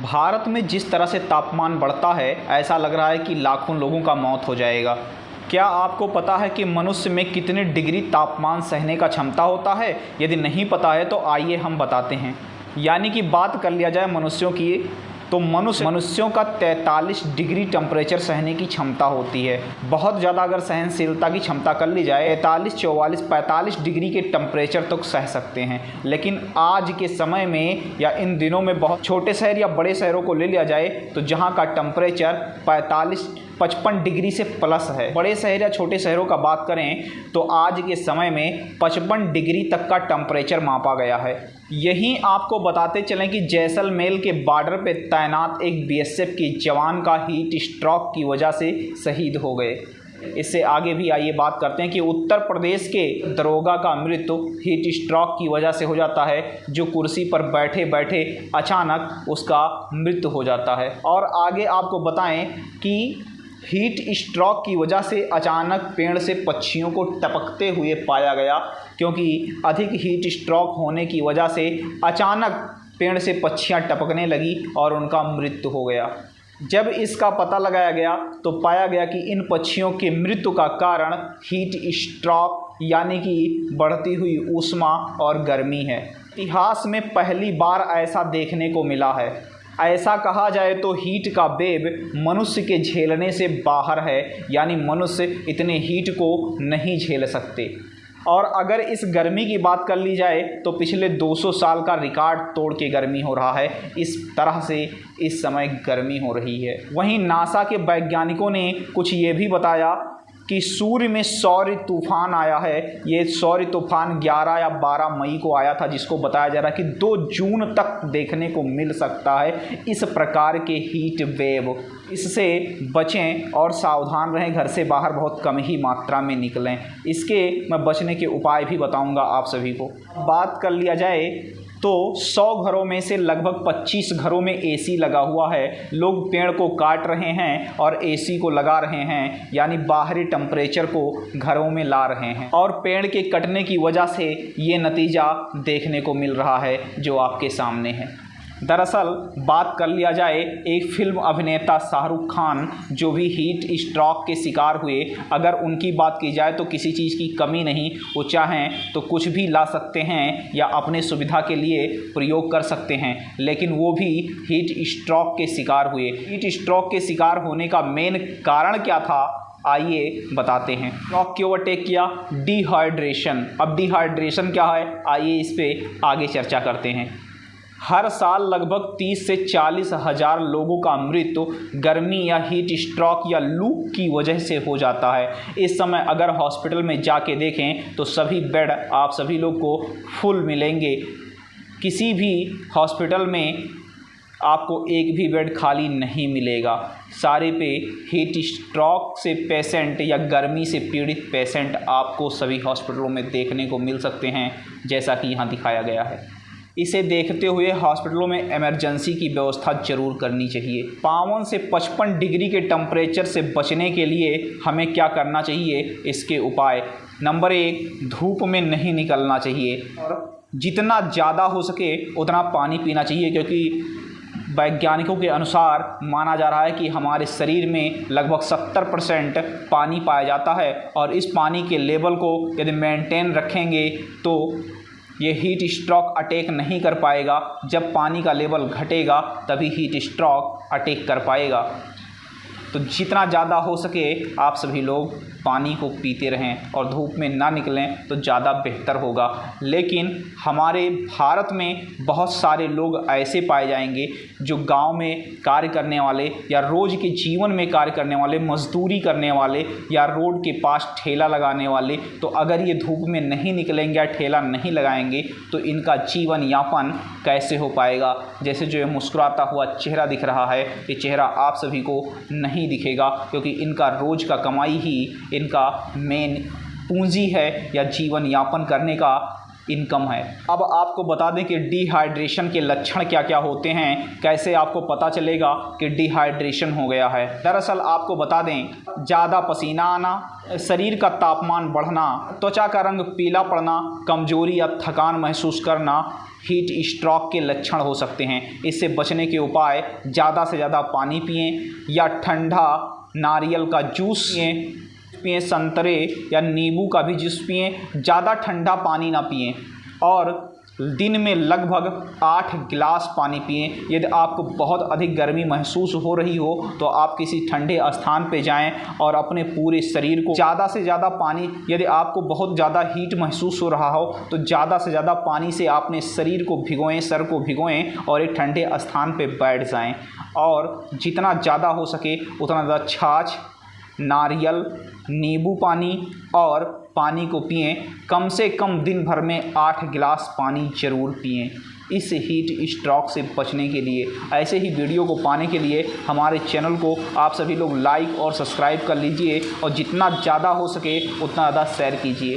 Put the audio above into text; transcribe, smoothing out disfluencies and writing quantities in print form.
भारत में जिस तरह से तापमान बढ़ता है, ऐसा लग रहा है कि लाखों लोगों का मौत हो जाएगा। क्या आपको पता है कि मनुष्य में कितने डिग्री तापमान सहने का क्षमता होता है? यदि नहीं पता है तो आइए हम बताते हैं। यानी कि बात कर लिया जाए मनुष्यों की, तो मनुष्यों का 43 डिग्री टेम्परेचर सहने की क्षमता होती है। बहुत ज़्यादा अगर सहनशीलता की क्षमता कर ली जाए, 43, 44, 45 डिग्री के टेम्परेचर तक सह सकते हैं। लेकिन आज के समय में या इन दिनों में बहुत छोटे शहर या बड़े शहरों को ले लिया जाए तो जहाँ का टेम्परेचर 55 डिग्री से प्लस है। बड़े शहर या छोटे शहरों का बात करें तो आज के समय में 55 डिग्री तक का टेम्परेचर मापा गया है। यहीं आपको बताते चलें कि जैसलमेर के बॉर्डर पे तैनात एक बीएसएफ के जवान का हीट स्ट्रोक की वजह से शहीद हो गए। इससे आगे भी आइए बात करते हैं कि उत्तर प्रदेश के दरोगा का मृत्यु हीट स्ट्रोक की वजह से हो जाता है, जो कुर्सी पर बैठे बैठे अचानक उसका मृत्यु हो जाता है। और आगे आपको बताएं कि हीट स्ट्रोक की वजह से अचानक पेड़ से पक्षियों को टपकते हुए पाया गया, क्योंकि अधिक हीट स्ट्रोक होने की वजह से अचानक पेड़ से पक्षियां टपकने लगी और उनका मृत्यु हो गया। जब इसका पता लगाया गया तो पाया गया कि इन पक्षियों के मृत्यु का कारण हीट स्ट्रोक यानी कि बढ़ती हुई ऊष्मा और गर्मी है। इतिहास में पहली बार ऐसा देखने को मिला है। ऐसा कहा जाए तो हीट का वेव मनुष्य के झेलने से बाहर है, यानी मनुष्य इतने हीट को नहीं झेल सकते। और अगर इस गर्मी की बात कर ली जाए तो पिछले 200 साल का रिकॉर्ड तोड़ के गर्मी हो रहा है। इस तरह से इस समय गर्मी हो रही है। वहीं नासा के वैज्ञानिकों ने कुछ ये भी बताया कि सूर्य में सौर तूफान आया है। ये सौर तूफान 11 या 12 मई को आया था, जिसको बताया जा रहा है कि 2 जून तक देखने को मिल सकता है इस प्रकार के हीट वेव। इससे बचें और सावधान रहें, घर से बाहर बहुत कम ही मात्रा में निकलें। इसके मैं बचने के उपाय भी बताऊंगा आप सभी को। बात कर लिया जाए तो 100 घरों में से लगभग 25 घरों में एसी लगा हुआ है। लोग पेड़ को काट रहे हैं और एसी को लगा रहे हैं, यानी बाहरी टेम्परेचर को घरों में ला रहे हैं। और पेड़ के कटने की वजह से ये नतीजा देखने को मिल रहा है जो आपके सामने है। दरअसल बात कर लिया जाए एक फिल्म अभिनेता शाहरुख खान, जो भी हीट स्ट्रोक के शिकार हुए, अगर उनकी बात की जाए तो किसी चीज़ की कमी नहीं। वो चाहें तो कुछ भी ला सकते हैं या अपने सुविधा के लिए प्रयोग कर सकते हैं, लेकिन वो भी हीट स्ट्रोक के शिकार हुए। हीट स्ट्रोक के शिकार होने का मेन कारण क्या था, आइए बताते हैं। स्ट्रोक क्यों अटैक किया? डिहाइड्रेशन। अब डिहाइड्रेशन क्या है, आइए इस पर आगे चर्चा करते हैं। हर साल लगभग 30 से 40 हज़ार लोगों का मृत्यु गर्मी या हीट स्ट्रोक या लू की वजह से हो जाता है। इस समय अगर हॉस्पिटल में जाके देखें तो सभी बेड आप सभी लोग को फुल मिलेंगे। किसी भी हॉस्पिटल में आपको एक भी बेड खाली नहीं मिलेगा। सारे पे हीट स्ट्रोक से पेशेंट या गर्मी से पीड़ित पेशेंट आपको सभी हॉस्पिटलों में देखने को मिल सकते हैं, जैसा कि यहाँ दिखाया गया है। इसे देखते हुए हॉस्पिटलों में इमरजेंसी की व्यवस्था जरूर करनी चाहिए। 52 से 55 डिग्री के टेम्परेचर से बचने के लिए हमें क्या करना चाहिए, इसके उपाय। नंबर 1, धूप में नहीं निकलना चाहिए और जितना ज़्यादा हो सके उतना पानी पीना चाहिए, क्योंकि वैज्ञानिकों के अनुसार माना जा रहा है कि हमारे शरीर में लगभग 70% पानी पाया जाता है, और इस पानी के लेवल को यदि मेंटेन रखेंगे तो ये हीट स्ट्रोक अटैक नहीं कर पाएगा। जब पानी का लेवल घटेगा तभी हीट स्ट्रोक अटैक कर पाएगा। तो जितना ज़्यादा हो सके आप सभी लोग पानी को पीते रहें और धूप में ना निकलें तो ज़्यादा बेहतर होगा। लेकिन हमारे भारत में बहुत सारे लोग ऐसे पाए जाएंगे जो गांव में कार्य करने वाले या रोज़ के जीवन में कार्य करने वाले, मजदूरी करने वाले या रोड के पास ठेला लगाने वाले, तो अगर ये धूप में नहीं निकलेंगे या ठेला नहीं लगाएंगे तो इनका जीवन यापन कैसे हो पाएगा। जैसे जो ये मुस्कुराता हुआ चेहरा दिख रहा है, ये चेहरा आप सभी को नहीं दिखेगा, क्योंकि इनका रोज़ का कमाई ही इनका मेन पूंजी है या जीवन यापन करने का इनकम है। अब आपको बता दें कि डिहाइड्रेशन के लक्षण क्या क्या होते हैं, कैसे आपको पता चलेगा कि डिहाइड्रेशन हो गया है। दरअसल आपको बता दें, ज़्यादा पसीना आना, शरीर का तापमान बढ़ना, त्वचा का रंग पीला पड़ना, कमजोरी या थकान महसूस करना, हीट स्ट्रोक के लक्षण हो सकते हैं। इससे बचने के उपाय, ज़्यादा से ज़्यादा पानी पिएं या ठंडा नारियल का जूस पिएं, संतरे या नींबू का भी जूस पिएं। ज़्यादा ठंडा पानी ना पिएं और दिन में लगभग 8 गिलास पानी पिएं। यदि आपको बहुत अधिक गर्मी महसूस हो रही हो तो आप किसी ठंडे स्थान पर जाएं और अपने पूरे शरीर को ज़्यादा से ज़्यादा पानी, यदि आपको बहुत ज़्यादा हीट महसूस हो रहा हो तो ज़्यादा से ज़्यादा पानी से अपने शरीर को भिगोएं, सर को भिगोएं और एक ठंडे स्थान पर बैठ जाएं। और जितना ज़्यादा हो सके उतना ज़्यादा छाछ, नारियल, नींबू पानी और पानी को पिएं। कम से कम दिन भर में 8 गिलास पानी ज़रूर पिएं इस हीट स्ट्रोक से बचने के लिए। ऐसे ही वीडियो को पाने के लिए हमारे चैनल को आप सभी लोग लाइक और सब्सक्राइब कर लीजिए और जितना ज़्यादा हो सके उतना ज़्यादा शेयर कीजिए।